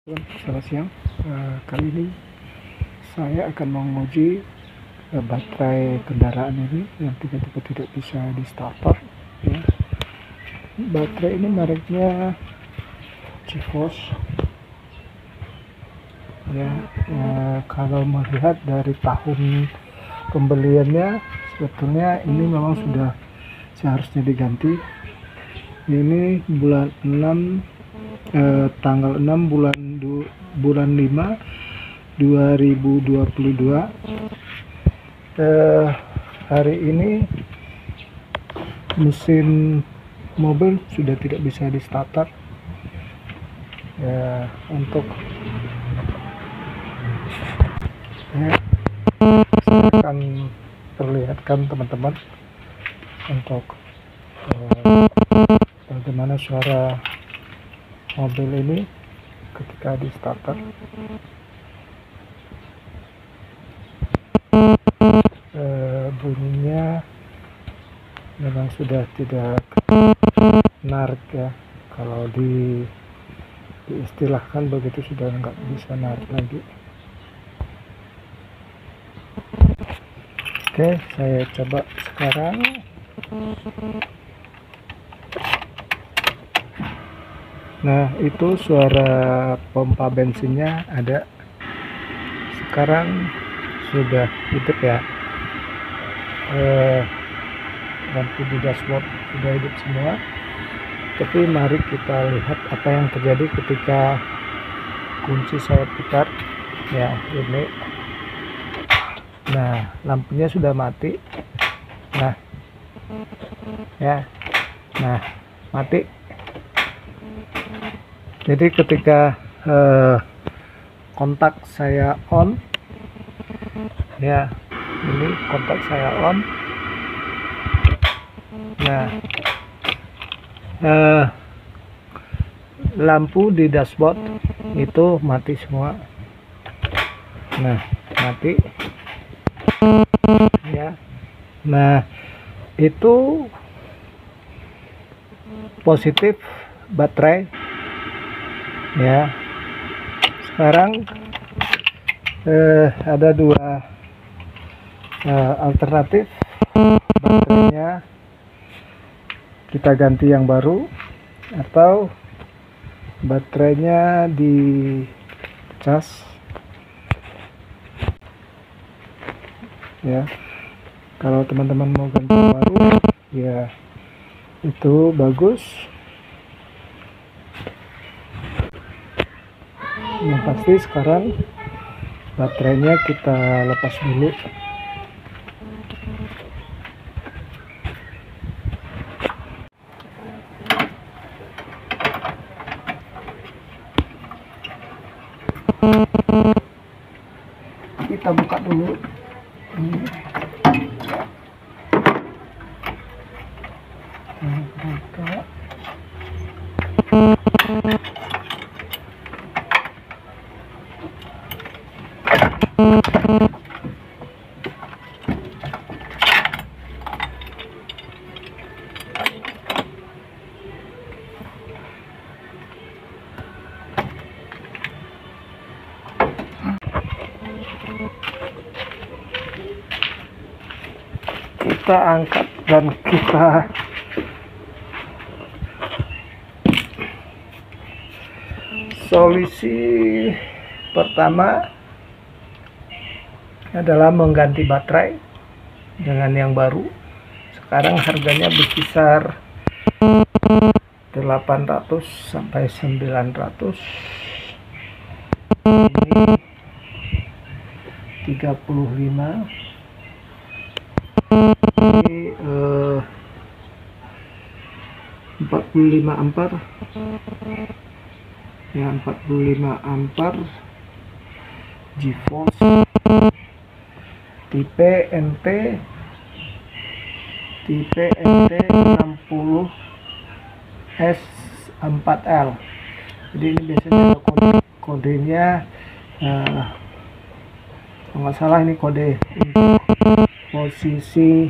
Selamat siang. Kali ini saya akan menguji baterai kendaraan ini yang tiba-tiba tidak bisa di starter. Ya. Baterai ini mereknya GeForce. Ya, kalau melihat dari tahun pembeliannya, sebetulnya ini memang sudah seharusnya diganti. Ini bulan 6. Tanggal 6 bulan 5 2022. Hari ini mesin mobil sudah tidak bisa di starter. Ya, untuk saya akan perlihatkan teman-teman untuk bagaimana suara mobil ini ketika di starter. Bunyinya memang sudah tidak narik ya, kalau diistilahkan begitu, sudah nggak bisa narik lagi. Oke, saya coba sekarang. Nah, itu suara pompa bensinnya ada. Sekarang sudah hidup ya. Lampu di dashboard sudah hidup semua. Tapi mari kita lihat apa yang terjadi ketika kunci saya putar. Ya, ini. Nah, lampunya sudah mati. Nah, ya. Nah, mati. Jadi ketika kontak saya on, ya, ini kontak saya on. Nah, lampu di dashboard itu mati semua. Nah, mati. Ya. Nah, itu positif baterai. Ya, sekarang ada dua alternatif. Baterainya kita ganti yang baru, atau baterainya dicas. Ya, kalau teman-teman mau ganti yang baru, ya itu bagus. Yang pasti sekarang baterainya kita lepas dulu. Kita buka dulu. Buka. Kita angkat dan kita solusi pertama adalah mengganti baterai dengan yang baru. Sekarang harganya berkisar 800 sampai 900. Ini 35. Ini 45 ampere. Ya, 45 ampere GeForce tipe NT 60 S4L. Jadi ini biasanya kodenya, kalau nggak salah ini kode untuk posisi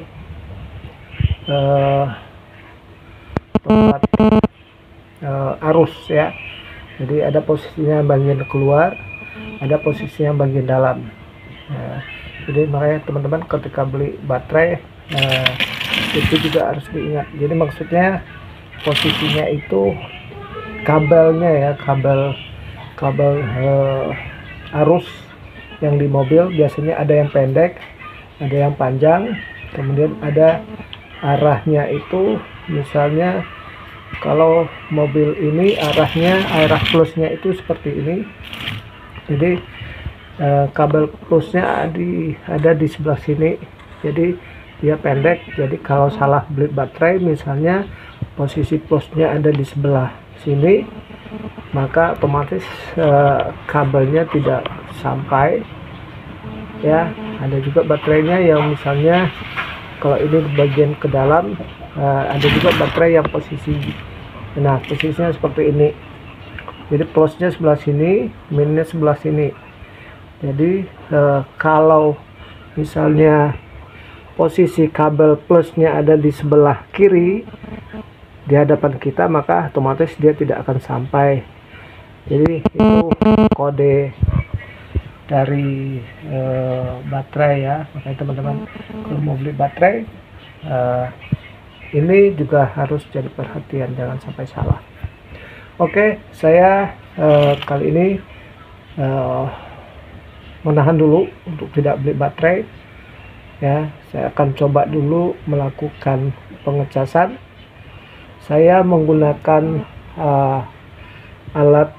tempat arus ya. Jadi ada posisinya bagian keluar, ada posisinya bagian dalam. Nah, jadi makanya teman-teman ketika beli baterai itu juga harus diingat. Jadi maksudnya posisinya itu kabelnya ya, kabel arus yang di mobil biasanya ada yang pendek, ada yang panjang, kemudian ada arahnya itu, misalnya kalau mobil ini arah plusnya itu seperti ini. Jadi kabel plusnya ada di sebelah sini, jadi dia pendek. Jadi kalau salah beli baterai, misalnya posisi plusnya ada di sebelah sini, maka otomatis kabelnya tidak sampai ya. Ada juga baterainya yang misalnya kalau ini di bagian ke dalam, ada juga baterai yang posisinya seperti ini. Jadi plusnya sebelah sini, minusnya sebelah sini. Jadi kalau misalnya posisi kabel plusnya ada di sebelah kiri di hadapan kita, maka otomatis dia tidak akan sampai. Jadi itu kode dari baterai ya. Makanya teman-teman kalau mau beli baterai ini juga harus jadi perhatian, jangan sampai salah. Oke, saya kali ini menahan dulu untuk tidak beli baterai ya. Saya akan coba dulu melakukan pengecasan. Saya menggunakan alat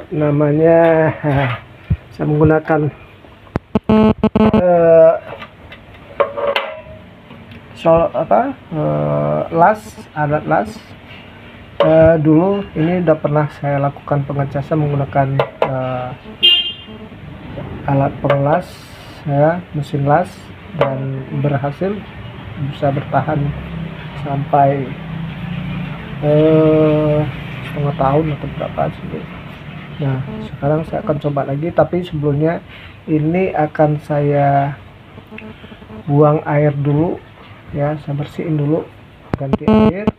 namanya saya menggunakan alat las. Dulu ini udah pernah saya lakukan pengecasan menggunakan alat pengelas ya, mesin las, dan berhasil, bisa bertahan sampai setengah tahun atau berapa sih. Nah, sekarang saya akan coba lagi, tapi sebelumnya ini akan saya buang air dulu ya, saya bersihin dulu, ganti air.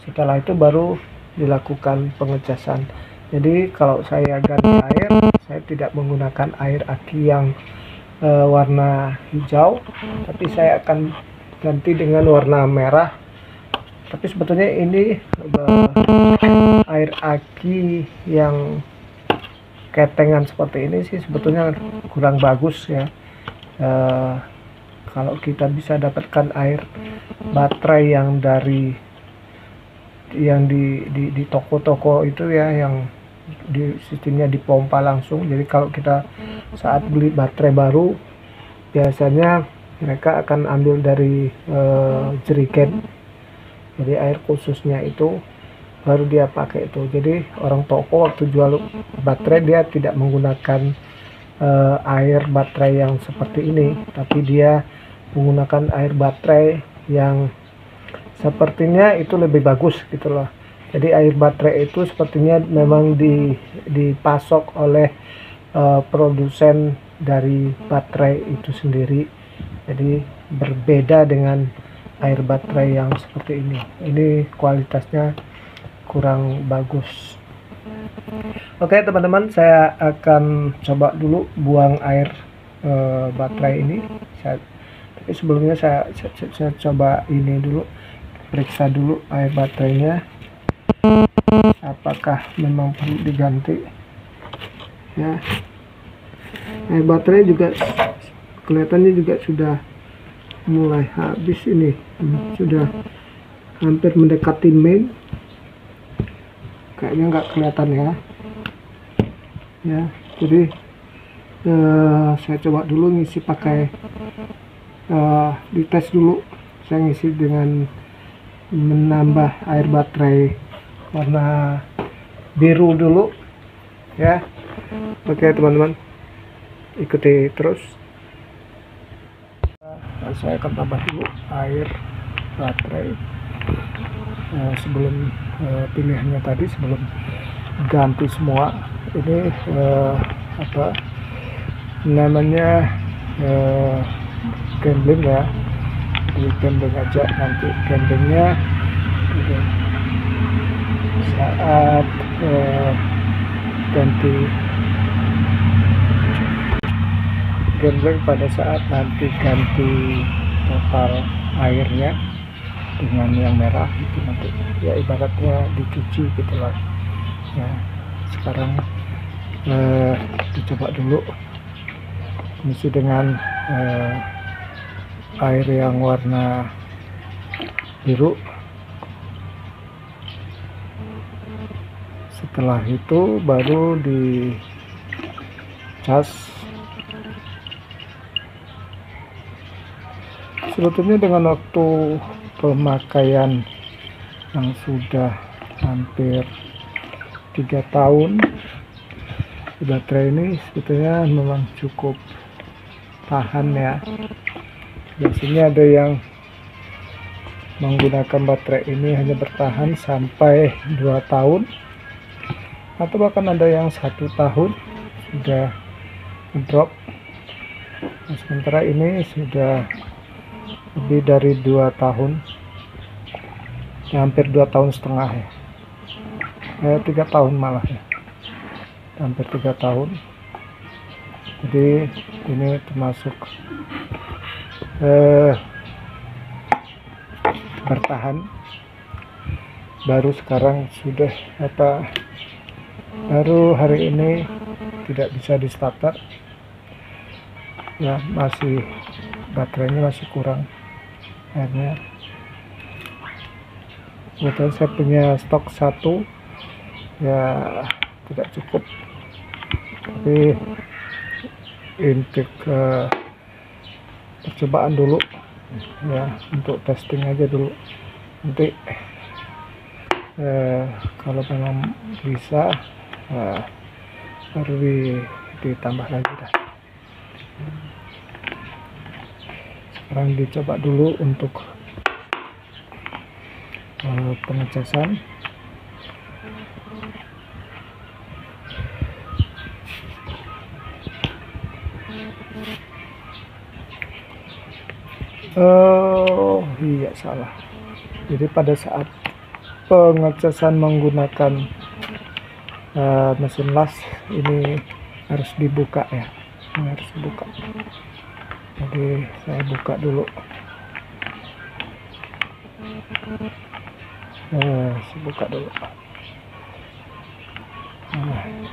Setelah itu baru dilakukan pengecasan. Jadi kalau saya ganti air, saya tidak menggunakan air aki yang warna hijau, tapi saya akan ganti dengan warna merah. Tapi sebetulnya ini air aki yang ketengan seperti ini sih sebetulnya kurang bagus ya. Kalau kita bisa dapatkan air baterai yang di toko-toko itu ya, yang di sistemnya dipompa langsung. Jadi kalau kita saat beli baterai baru, biasanya mereka akan ambil dari jerigen, jadi air khususnya itu baru dia pakai itu. Jadi orang toko waktu jual baterai dia tidak menggunakan air baterai yang seperti ini, tapi dia menggunakan air baterai yang sepertinya itu lebih bagus gitu loh. Jadi air baterai itu sepertinya memang dipasok oleh produsen dari baterai itu sendiri. Jadi berbeda dengan air baterai yang seperti ini. Ini kualitasnya kurang bagus. Oke teman-teman, saya akan coba dulu buang air baterai ini. Tapi sebelumnya saya coba ini dulu, periksa dulu air baterainya apakah memang perlu diganti ya. Air baterai juga kelihatannya juga sudah mulai habis ini, sudah hampir mendekati main, kayaknya nggak kelihatan ya. Jadi saya coba dulu ngisi pakai dites dulu. Saya ngisi dengan menambah air baterai warna biru dulu ya. Oke teman-teman, ikuti terus. Saya akan tambah dulu air baterai sebelum pilihannya tadi, sebelum ganti semua. Ini apa namanya, gambling ya. Di gambling aja, nanti gamblingnya saat ganti genreng, pada saat nanti ganti total airnya dengan yang merah itu nanti ya ibaratnya dicuci gitu lah ya. Sekarang dicoba dulu mesti dengan air yang warna biru. Setelah itu baru dicas. Sebetulnya dengan waktu pemakaian yang sudah hampir 3 tahun, baterai ini sebetulnya memang cukup tahan ya. Biasanya ada yang menggunakan baterai ini hanya bertahan sampai 2 tahun, atau bahkan ada yang 1 tahun sudah drop. Nah, sementara ini sudah lebih dari 2 tahun, ya, hampir 2 tahun setengah ya, 3 tahun malah ya, hampir 3 tahun. Jadi ini termasuk bertahan. Baru sekarang sudah baru hari ini tidak bisa di starter ya, masih baterainya masih kurang airnya. Kebetulan saya punya stok 1 ya, tidak cukup, tapi untuk percobaan dulu ya, untuk testing aja dulu. Nanti kalau memang bisa baru ditambah lagi dah. Sekarang dicoba dulu untuk pengecasan. Oh iya, salah. Jadi pada saat pengecasan menggunakan mesin las ini harus dibuka ya, ini harus dibuka. Jadi saya buka dulu. Saya buka dulu.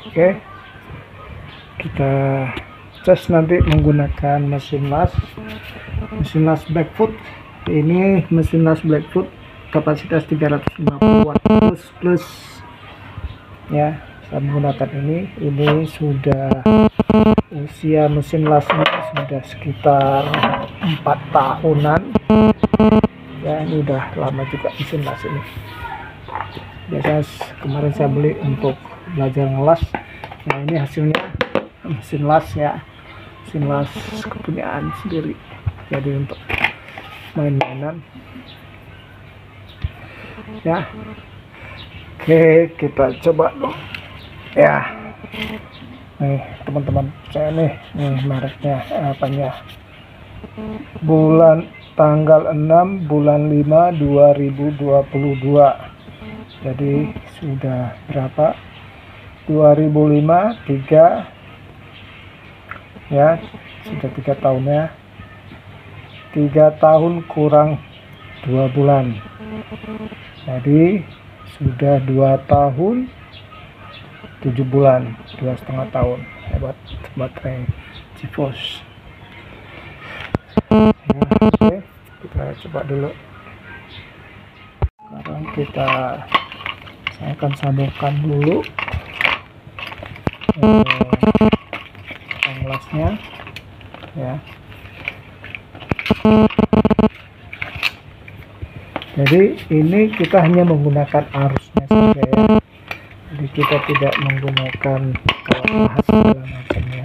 Oke. Kita cas nanti menggunakan mesin las Blackfoot. Ini mesin las Blackfoot kapasitas 350 watt plus ya. Saya menggunakan ini sudah usia mesin las ini sudah sekitar 4 tahunan ya. Ini udah lama juga mesin las ini. Biasanya kemarin saya beli untuk belajar ngelas. Nah, ini hasilnya mesin las ya, mesin las kepunyaan sendiri, jadi untuk main-mainan ya. Oke, kita coba dulu ya. Nih teman-teman, saya nih mereknya apanya, tanggal 6 bulan 5 2022. Jadi sudah berapa, 2005 3 ya, sudah 3 tahunnya, 3 tahun kurang 2 bulan, jadi sudah 2 tahun 7 bulan, 2,5 tahun. Hebat baterai GeForce ya. Oke, kita coba dulu. Sekarang saya akan sambungkan dulu lasnya ya. Jadi ini kita hanya menggunakan arusnya saja ya. Jadi kita tidak menggunakan kawat bahas segala macamnya.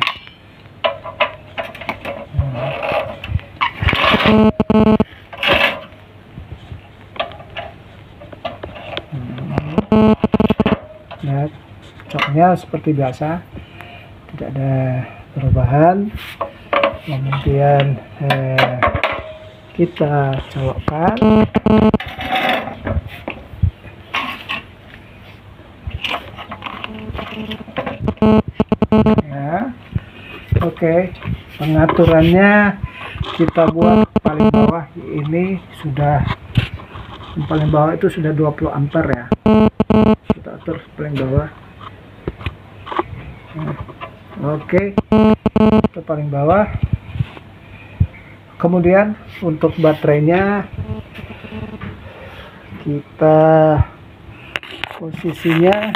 Nah, coknya seperti biasa, tidak ada perubahan. Kemudian kita colokkan Oke, pengaturannya kita buat paling bawah ini sudah, paling bawah itu sudah 20 ampere ya. Kita atur paling bawah. Oke, itu paling bawah. Kemudian untuk baterainya kita posisinya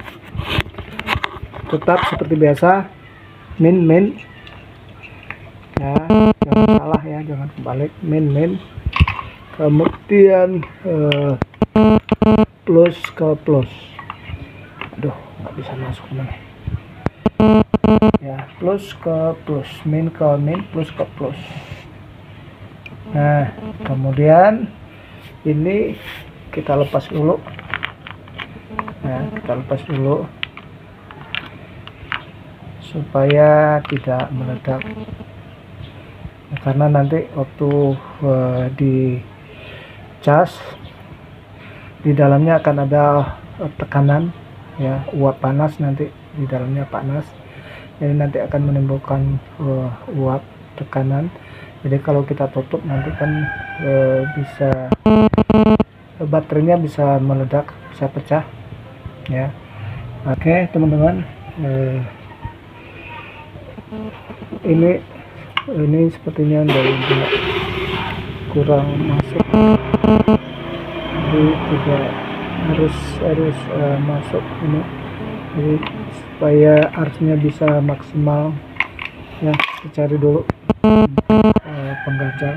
tetap seperti biasa, min ya, jangan salah ya, jangan kebalik, min, kemudian plus ke plus, aduh nggak bisa masuk nih ya, plus ke plus, min ke min, plus ke plus. Nah kemudian ini kita lepas dulu, kita lepas dulu supaya tidak meledak, karena nanti waktu di cas di dalamnya akan ada tekanan ya, uap panas, nanti di dalamnya panas, jadi nanti akan menimbulkan uap tekanan. Jadi kalau kita tutup nanti kan bisa baterainya bisa meledak, bisa pecah ya. Oke teman-teman, ini sepertinya dari kurang masuk, jadi tidak harus masuk ini, jadi supaya arusnya bisa maksimal ya. Kita cari dulu pengganjal.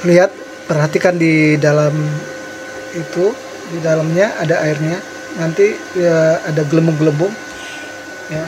Lihat, perhatikan di dalam itu, di dalamnya ada airnya, nanti ya ada gelembung-gelembung ya.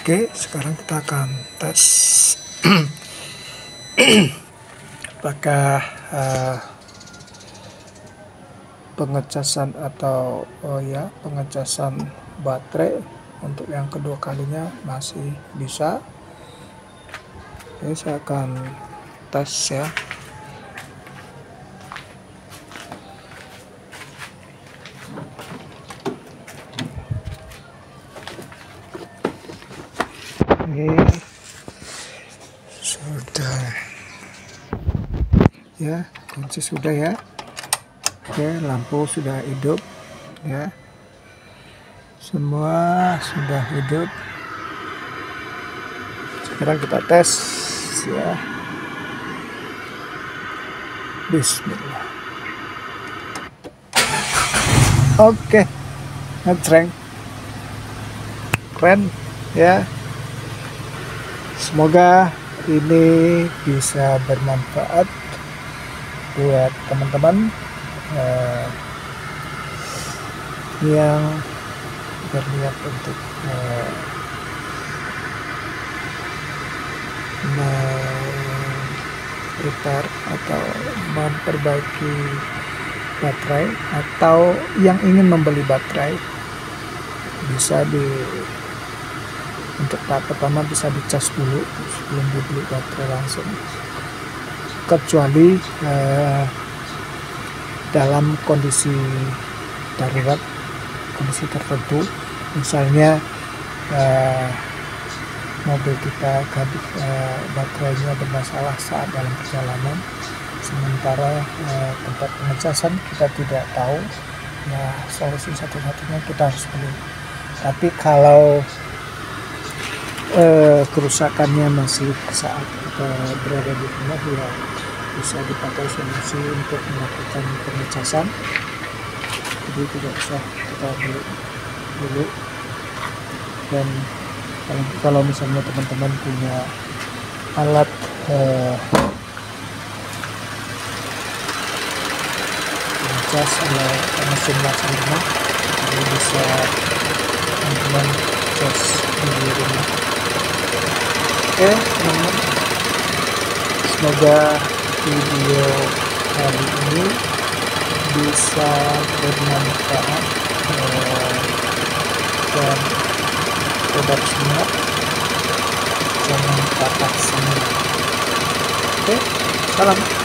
Oke, sekarang kita akan tes apakah pengecasan atau pengecasan baterai untuk yang kedua kalinya masih bisa. Oke, saya akan tes ya. Oke, sudah ya, kunci sudah ya. Oke, lampu sudah hidup ya, semua sudah hidup. Sekarang kita tes ya. Bismillah. Oke, ngejreng, keren ya. Semoga ini bisa bermanfaat buat teman-teman yang berniat untuk repair atau memperbaiki baterai, atau yang ingin membeli baterai. Bisa untuk tahap pertama bisa dicas dulu sebelum dibeli baterai langsung, kecuali dalam kondisi darurat, kondisi tertentu, misalnya mobil kita baterainya bermasalah saat dalam perjalanan, sementara tempat pengecasan kita tidak tahu, ya solusi satu-satunya kita harus beli. Tapi kalau kerusakannya masih saat kita berada di rumah, ya bisa dipakai solusi untuk melakukan pengecasan. Jadi tidak usah kita beli dulu. Dan kalau misalnya teman-teman punya alat ngecas atau mesin las rumah, jadi bisa teman-teman cas di rumah. Oke teman-teman, semoga video kali ini bisa bermanfaat dan sobat semua jangan patah semangat. Oke, salam.